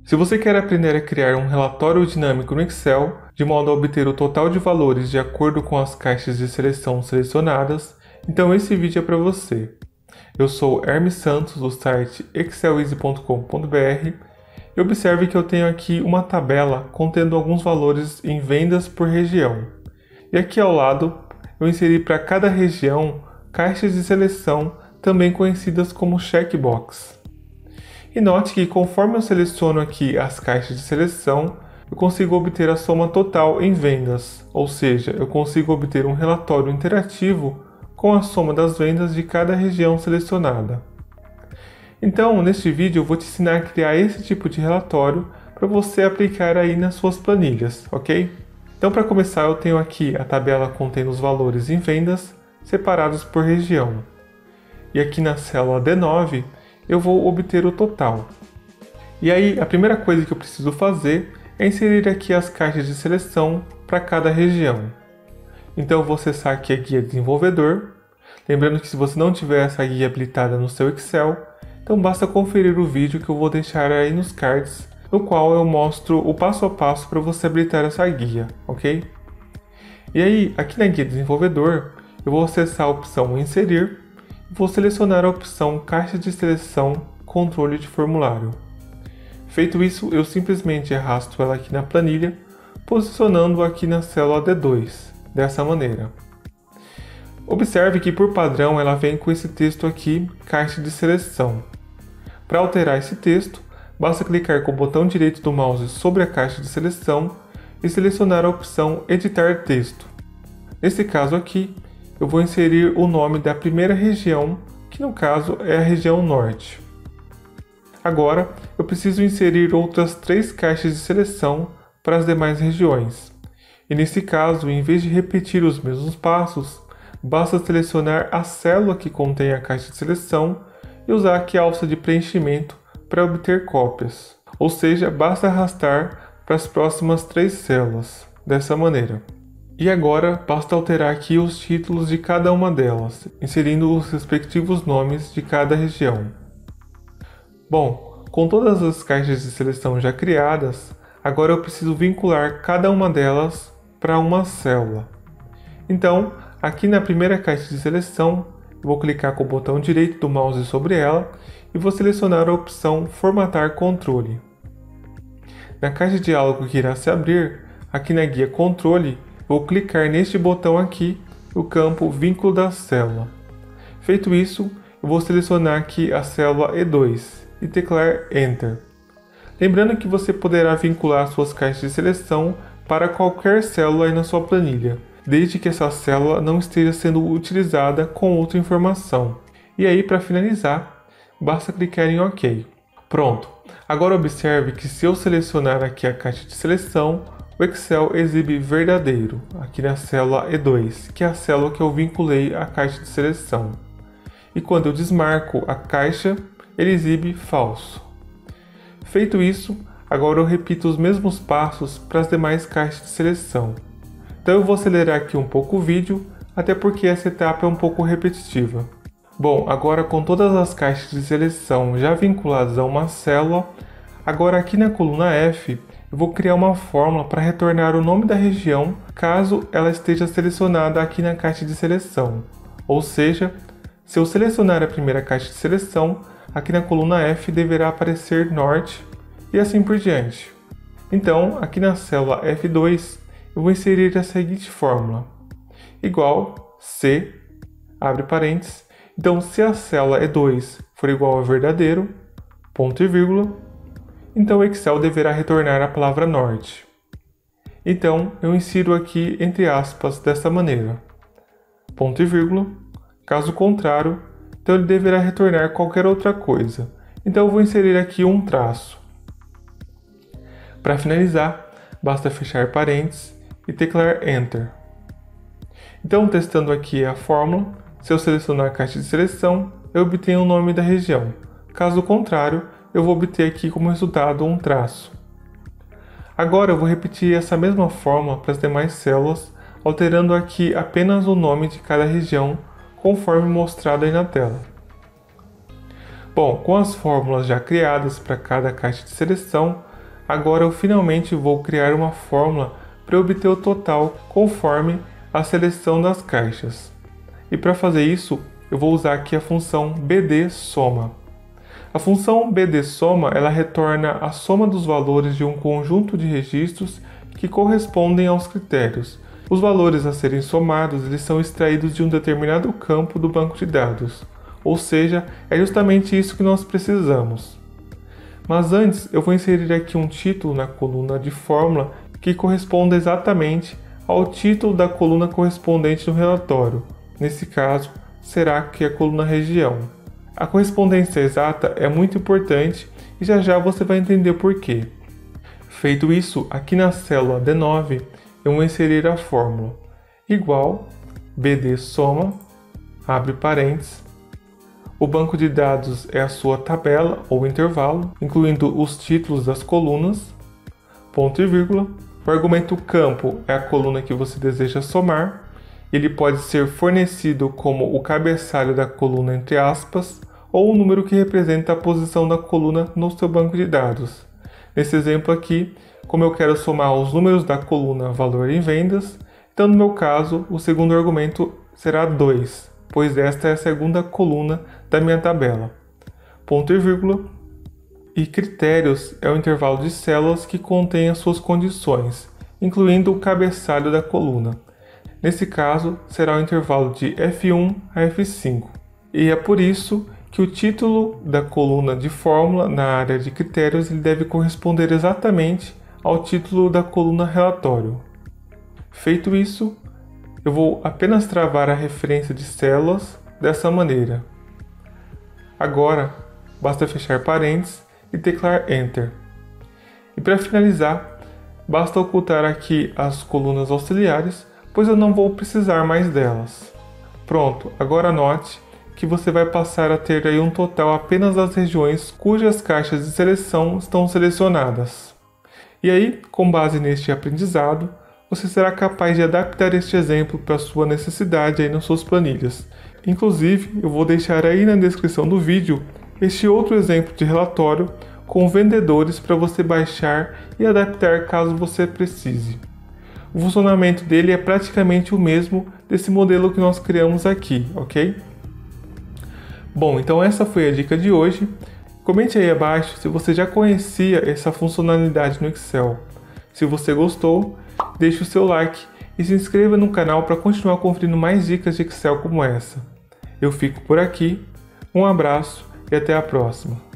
Se você quer aprender a criar um relatório dinâmico no Excel, de modo a obter o total de valores de acordo com as caixas de seleção selecionadas, então esse vídeo é para você. Eu sou Hermes Santos, do site exceleasy.com.br, e observe que eu tenho aqui uma tabela contendo alguns valores em vendas por região. E aqui ao lado, eu inseri para cada região caixas de seleção, também conhecidas como checkbox. E note que conforme eu seleciono aqui as caixas de seleção, eu consigo obter a soma total em vendas, ou seja, eu consigo obter um relatório interativo com a soma das vendas de cada região selecionada. Então, neste vídeo eu vou te ensinar a criar esse tipo de relatório para você aplicar aí nas suas planilhas, ok? Então, para começar, eu tenho aqui a tabela contendo os valores em vendas separados por região. E aqui na célula D9, eu vou obter o total. E aí, a primeira coisa que eu preciso fazer é inserir aqui as caixas de seleção para cada região. Então, eu vou acessar aqui a guia desenvolvedor. Lembrando que se você não tiver essa guia habilitada no seu Excel, então basta conferir o vídeo que eu vou deixar aí nos cards, no qual eu mostro o passo a passo para você habilitar essa guia, ok? E aí, aqui na guia desenvolvedor, eu vou acessar a opção Inserir e vou selecionar a opção Caixa de Seleção Controle de Formulário. Feito isso, eu simplesmente arrasto ela aqui na planilha, posicionando aqui na célula D2, dessa maneira. Observe que por padrão ela vem com esse texto aqui, Caixa de Seleção. Para alterar esse texto, basta clicar com o botão direito do mouse sobre a caixa de seleção e selecionar a opção Editar Texto. Nesse caso aqui, eu vou inserir o nome da primeira região, que no caso é a região Norte. Agora, eu preciso inserir outras 3 caixas de seleção para as demais regiões. E nesse caso, em vez de repetir os mesmos passos, basta selecionar a célula que contém a caixa de seleção e usar aqui a alça de preenchimento para obter cópias. Ou seja, basta arrastar para as próximas 3 células, dessa maneira. E agora, basta alterar aqui os títulos de cada uma delas, inserindo os respectivos nomes de cada região. Bom, com todas as caixas de seleção já criadas, agora eu preciso vincular cada uma delas para uma célula. Então, aqui na primeira caixa de seleção, eu vou clicar com o botão direito do mouse sobre ela e vou selecionar a opção Formatar Controle. Na caixa de diálogo que irá se abrir, aqui na guia Controle, vou clicar neste botão aqui, no campo Vínculo da célula. Feito isso, eu vou selecionar aqui a célula E2 e teclar Enter. Lembrando que você poderá vincular suas caixas de seleção para qualquer célula aí na sua planilha, desde que essa célula não esteja sendo utilizada com outra informação. E aí, para finalizar, basta clicar em OK. Pronto! Agora observe que se eu selecionar aqui a caixa de seleção, o Excel exibe verdadeiro, aqui na célula E2, que é a célula que eu vinculei à caixa de seleção. E quando eu desmarco a caixa, ele exibe falso. Feito isso, agora eu repito os mesmos passos para as demais caixas de seleção. Então eu vou acelerar aqui um pouco o vídeo, até porque essa etapa é um pouco repetitiva. Bom, agora com todas as caixas de seleção já vinculadas a uma célula, agora aqui na coluna F, eu vou criar uma fórmula para retornar o nome da região caso ela esteja selecionada aqui na caixa de seleção. Ou seja, se eu selecionar a primeira caixa de seleção, aqui na coluna F deverá aparecer Norte e assim por diante. Então, aqui na célula F2, eu vou inserir a seguinte fórmula, igual C, abre parênteses, então se a célula E2 for igual a verdadeiro, ponto e vírgula, então o Excel deverá retornar a palavra Norte. Então eu insiro aqui entre aspas dessa maneira, ponto e vírgula, caso contrário, então ele deverá retornar qualquer outra coisa, então eu vou inserir aqui um traço. Para finalizar, basta fechar parênteses e teclar Enter. Então, testando aqui a fórmula, se eu selecionar a caixa de seleção, eu obtenho o nome da região. Caso contrário, eu vou obter aqui como resultado um traço. Agora eu vou repetir essa mesma fórmula para as demais células, alterando aqui apenas o nome de cada região, conforme mostrado aí na tela. Bom, com as fórmulas já criadas para cada caixa de seleção, agora eu finalmente vou criar uma fórmula para obter o total conforme a seleção das caixas. E para fazer isso, eu vou usar aqui a função bdsoma. A função bdsoma ela retorna a soma dos valores de um conjunto de registros que correspondem aos critérios. Os valores a serem somados eles são extraídos de um determinado campo do banco de dados, ou seja, é justamente isso que nós precisamos. Mas antes eu vou inserir aqui um título na coluna de fórmula que corresponda exatamente ao título da coluna correspondente no relatório. Nesse caso, será aqui a coluna região. A correspondência exata é muito importante e já já você vai entender por quê. Feito isso, aqui na célula D9, eu vou inserir a fórmula igual bdsoma, abre parênteses, o banco de dados é a sua tabela ou intervalo, incluindo os títulos das colunas, ponto e vírgula, o argumento campo é a coluna que você deseja somar, ele pode ser fornecido como o cabeçalho da coluna entre aspas, ou o número que representa a posição da coluna no seu banco de dados. Nesse exemplo aqui, como eu quero somar os números da coluna valor em vendas, então no meu caso, o segundo argumento será 2, pois esta é a segunda coluna da minha tabela. Ponto e vírgula. E critérios é o intervalo de células que contém as suas condições, incluindo o cabeçalho da coluna. Nesse caso, será o intervalo de F1 a F5. E é por isso que o título da coluna de fórmula na área de critérios ele deve corresponder exatamente ao título da coluna relatório. Feito isso, eu vou apenas travar a referência de células dessa maneira. Agora, basta fechar parênteses e teclar Enter. E para finalizar, basta ocultar aqui as colunas auxiliares, pois eu não vou precisar mais delas. Pronto, agora note que você vai passar a ter aí um total apenas das regiões cujas caixas de seleção estão selecionadas. E aí, com base neste aprendizado, você será capaz de adaptar este exemplo para a sua necessidade aí nas suas planilhas. Inclusive, eu vou deixar aí na descrição do vídeo este outro exemplo de relatório com vendedores para você baixar e adaptar caso você precise. O funcionamento dele é praticamente o mesmo desse modelo que nós criamos aqui, ok? Bom, então essa foi a dica de hoje. Comente aí abaixo se você já conhecia essa funcionalidade no Excel. Se você gostou, deixe o seu like e se inscreva no canal para continuar conferindo mais dicas de Excel como essa. Eu fico por aqui, um abraço e até a próxima.